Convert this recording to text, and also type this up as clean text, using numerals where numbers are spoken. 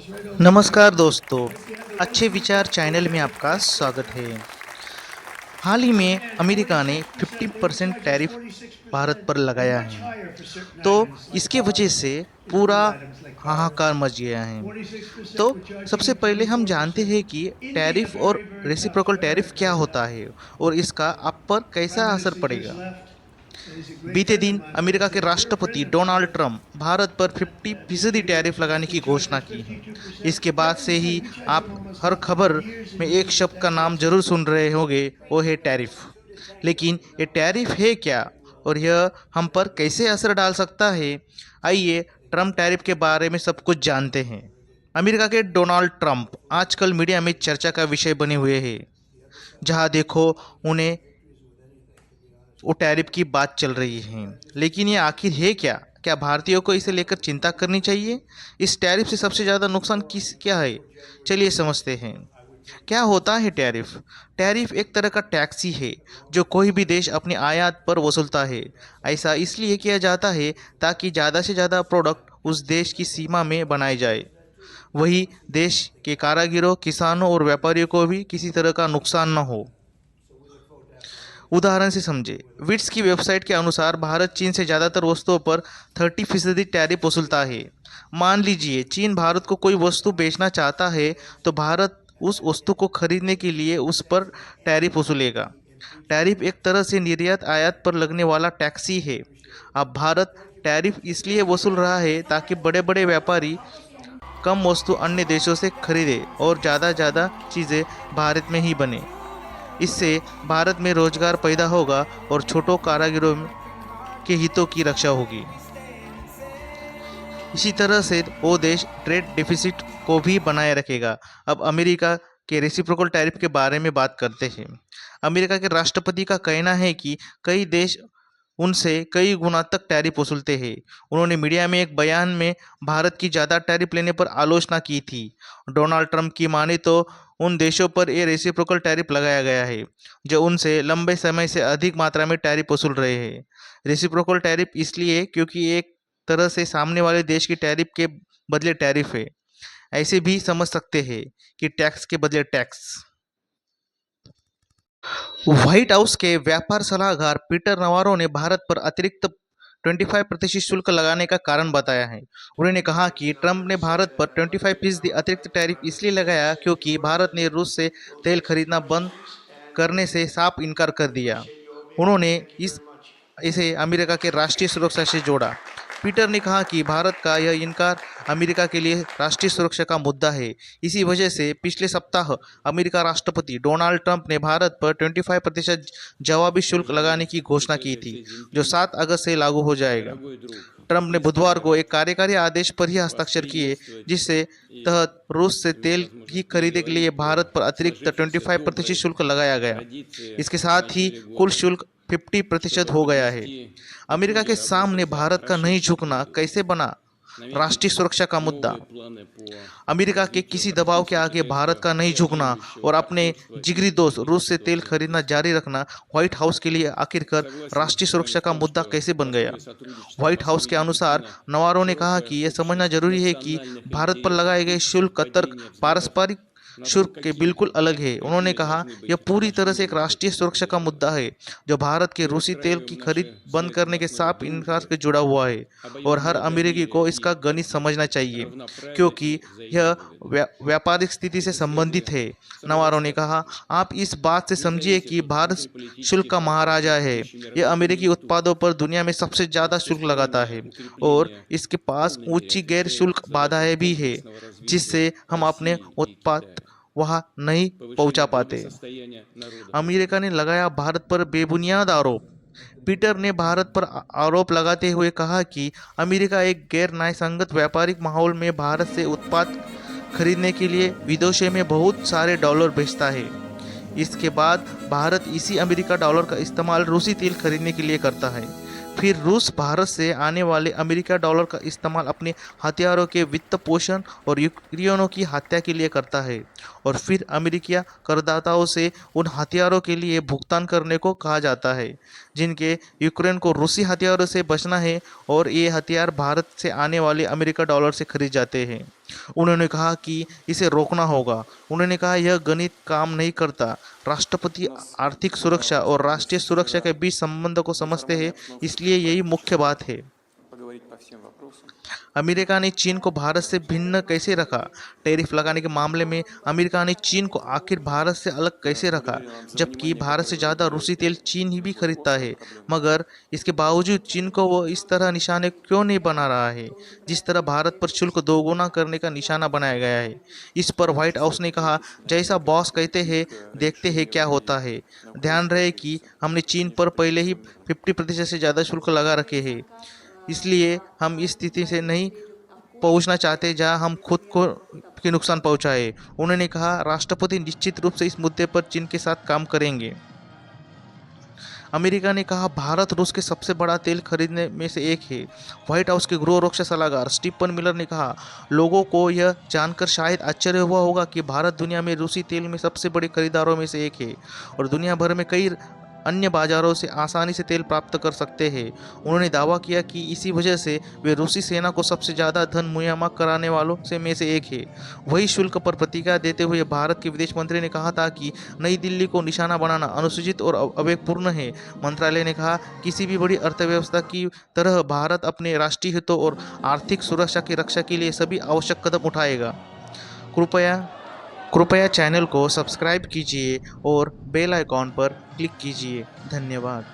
नमस्कार दोस्तों, अच्छे विचार चैनल में आपका स्वागत है। हाल ही में अमेरिका ने 50% टैरिफ भारत पर लगाया है, तो इसके वजह से पूरा हाहाकार मच गया है। तो सबसे पहले हम जानते हैं कि टैरिफ और रेसिप्रोकल टैरिफ क्या होता है और इसका आप पर कैसा असर पड़ेगा। बीते दिन अमेरिका के राष्ट्रपति डोनाल्ड ट्रंप भारत पर 50% टैरिफ लगाने की घोषणा की है। इसके बाद से ही आप हर खबर में एक शब्द का नाम जरूर सुन रहे होंगे, वो है टैरिफ। लेकिन ये टैरिफ है क्या और यह हम पर कैसे असर डाल सकता है? आइए ट्रंप टैरिफ के बारे में सब कुछ जानते हैं। अमेरिका के डोनाल्ड ट्रंप आजकल मीडिया में चर्चा का विषय बने हुए हैं। जहां देखो उन्हें वो टैरिफ की बात चल रही है। लेकिन ये आखिर है क्या? क्या भारतीयों को इसे लेकर चिंता करनी चाहिए? इस टैरिफ से सबसे ज़्यादा नुकसान क्या है? चलिए समझते हैं। क्या होता है टैरिफ? टैरिफ एक तरह का टैक्स ही है जो कोई भी देश अपनी आयात पर वसूलता है। ऐसा इसलिए किया जाता है ताकि ज़्यादा से ज़्यादा प्रोडक्ट उस देश की सीमा में बनाए जाए। वही देश के कारीगरों, किसानों और व्यापारियों को भी किसी तरह का नुकसान न हो। उदाहरण से समझे, विट्स की वेबसाइट के अनुसार भारत चीन से ज़्यादातर वस्तुओं पर 30% टैरिफ वसूलता है। मान लीजिए चीन भारत को कोई वस्तु बेचना चाहता है, तो भारत उस वस्तु को खरीदने के लिए उस पर टैरिफ वसूलेगा। टैरिफ एक तरह से निर्यात आयात पर लगने वाला टैक्स ही है। अब भारत टैरिफ इसलिए वसूल रहा है ताकि बड़े बड़े व्यापारी कम वस्तु अन्य देशों से खरीदे और ज़्यादा चीज़ें भारत में ही बने। इससे भारत में रोजगार पैदा होगा और छोटों कारीगरों के हितों की रक्षा होगी। इसी तरह से वो देश ट्रेड डेफिसिट को भी बनाए रखेगा। अब अमेरिका के रेसिप्रोकल टैरिफ के बारे में बात करते हैं। अमेरिका के राष्ट्रपति का कहना है कि कई देश उनसे कई गुना तक टैरिफ वसूलते हैं। उन्होंने मीडिया में एक बयान में भारत की ज़्यादा टैरिफ लेने पर आलोचना की थी। डोनाल्ड ट्रंप की माने तो उन देशों पर ये रेसिप्रोकल टैरिफ लगाया गया है जो उनसे लंबे समय से अधिक मात्रा में टैरिफ वसूल रहे हैं। रेसिप्रोकल टैरिफ इसलिए क्योंकि एक तरह से सामने वाले देश की टैरिफ के बदले टैरिफ है। ऐसे भी समझ सकते हैं कि टैक्स के बदले टैक्स। व्हाइट हाउस के व्यापार सलाहकार पीटर नवारो ने भारत पर अतिरिक्त 25% शुल्क लगाने का कारण बताया है। उन्होंने कहा कि ट्रंप ने भारत पर 25% अतिरिक्त टैरिफ इसलिए लगाया क्योंकि भारत ने रूस से तेल खरीदना बंद करने से साफ इनकार कर दिया। उन्होंने इसे अमेरिका के राष्ट्रीय सुरक्षा से जोड़ा। पीटर ने कहा कि भारत का यह इनकार अमेरिका के लिए राष्ट्रीय सुरक्षा का मुद्दा है। इसी वजह से पिछले सप्ताह अमेरिका राष्ट्रपति डोनाल्ड ट्रंप ने भारत पर 25% जवाबी शुल्क लगाने की घोषणा की थी, जो 7 अगस्त से लागू हो जाएगा। ट्रंप ने बुधवार को एक कार्यकारी आदेश पर ही हस्ताक्षर किए, जिससे तहत रूस से तेल की खरीदने के लिए भारत पर अतिरिक्त 25% शुल्क लगाया गया। इसके साथ ही कुल शुल्क 50% हो गया है। अमेरिका के सामने भारत का नहीं झुकना कैसे बना राष्ट्रीय सुरक्षा का मुद्दा? अमेरिका के किसी दबाव के आगे भारत का नहीं झुकना और अपने जिगरी दोस्त रूस से तेल खरीदना जारी रखना व्हाइट हाउस के लिए आखिरकार राष्ट्रीय सुरक्षा का मुद्दा कैसे बन गया? व्हाइट हाउस के अनुसार नवारो ने कहा कि यह समझना जरूरी है कि भारत पर लगाए गए शुल्क का तर्क पारस्परिक शुल्क के बिल्कुल अलग है। उन्होंने कहा यह पूरी तरह से एक राष्ट्रीय सुरक्षा का मुद्दा है जो भारत के रूसी तेल की खरीद बंद करने के साफ इनकार से जुड़ा हुआ है और हर अमेरिकी को इसका गणित समझना चाहिए क्योंकि यह व्यापारिक स्थिति से संबंधित है। नवारो ने कहा, आप इस बात से समझिए कि भारत शुल्क का महाराजा है। यह अमेरिकी उत्पादों पर दुनिया में सबसे ज़्यादा शुल्क लगाता है और इसके पास ऊंची गैर शुल्क बाधाएं भी है जिससे हम अपने उत्पाद वहां नहीं पहुंचा पाते। अमेरिका ने लगाया भारत पर बेबुनियाद आरोप। पीटर ने भारत पर आरोप लगाते हुए कहा कि अमेरिका एक गैर न्यायसंगत व्यापारिक माहौल में भारत से उत्पाद खरीदने के लिए विदेशों में बहुत सारे डॉलर भेजता है। इसके बाद भारत इसी अमेरिका डॉलर का इस्तेमाल रूसी तेल खरीदने के लिए करता है। फिर रूस भारत से आने वाले अमेरिका डॉलर का इस्तेमाल अपने हथियारों के वित्त पोषण और यूक्रेनियों की हत्या के लिए करता है और फिर अमेरिकी करदाताओं से उन हथियारों के लिए भुगतान करने को कहा जाता है जिनके यूक्रेन को रूसी हथियारों से बचना है और ये हथियार भारत से आने वाले अमेरिका डॉलर से खरीद जाते हैं। उन्होंने कहा कि इसे रोकना होगा। उन्होंने कहा यह गणित काम नहीं करता। राष्ट्रपति आर्थिक सुरक्षा और राष्ट्रीय सुरक्षा के बीच संबंध को समझते हैं, इसलिए यही मुख्य बात है। अमेरिका ने चीन को भारत से भिन्न कैसे रखा? टैरिफ लगाने के मामले में अमेरिका ने चीन को आखिर भारत से अलग कैसे रखा, जबकि भारत से ज़्यादा रूसी तेल चीन ही भी खरीदता है? मगर इसके बावजूद चीन को वो इस तरह निशाने क्यों नहीं बना रहा है, जिस तरह भारत पर शुल्क दोगुना करने का निशाना बनाया गया है? इस पर व्हाइट हाउस ने कहा, जैसा बॉस कहते हैं, देखते हैं क्या होता है। ध्यान रहे कि हमने चीन पर पहले ही 50% से ज़्यादा शुल्क लगा रखे हैं, इसलिए हम इस स्थिति से नहीं पहुंचना चाहते जहां हम खुद को के नुकसान पहुंचाए। उन्होंने कहा, राष्ट्रपति निश्चित रूप से इस मुद्दे पर चीन के साथ काम करेंगे। अमेरिका ने कहा, भारत रूस के सबसे बड़ा तेल खरीदने में से एक है। व्हाइट हाउस के गृह रक्षा सलाहकार स्टीफन मिलर ने कहा, लोगों को यह जानकर शायद आश्चर्य हुआ होगा कि भारत दुनिया में रूसी तेल में सबसे बड़े खरीदारों में से एक है और दुनिया भर में कई अन्य बाजारों से आसानी से तेल प्राप्त कर सकते हैं। उन्होंने दावा किया कि इसी वजह से वे रूसी सेना को सबसे ज़्यादा धन मुहैया कराने वालों से में से एक है। वही शुल्क पर प्रतिक्रिया देते हुए भारत के विदेश मंत्री ने कहा था कि नई दिल्ली को निशाना बनाना अनुचित और अविवेकपूर्ण है। मंत्रालय ने कहा, किसी भी बड़ी अर्थव्यवस्था की तरह भारत अपने राष्ट्रीय हितों और आर्थिक सुरक्षा की रक्षा के लिए सभी आवश्यक कदम उठाएगा। कृपया कृपया चैनल को सब्सक्राइब कीजिए और बेल आइकॉन पर क्लिक कीजिए। धन्यवाद।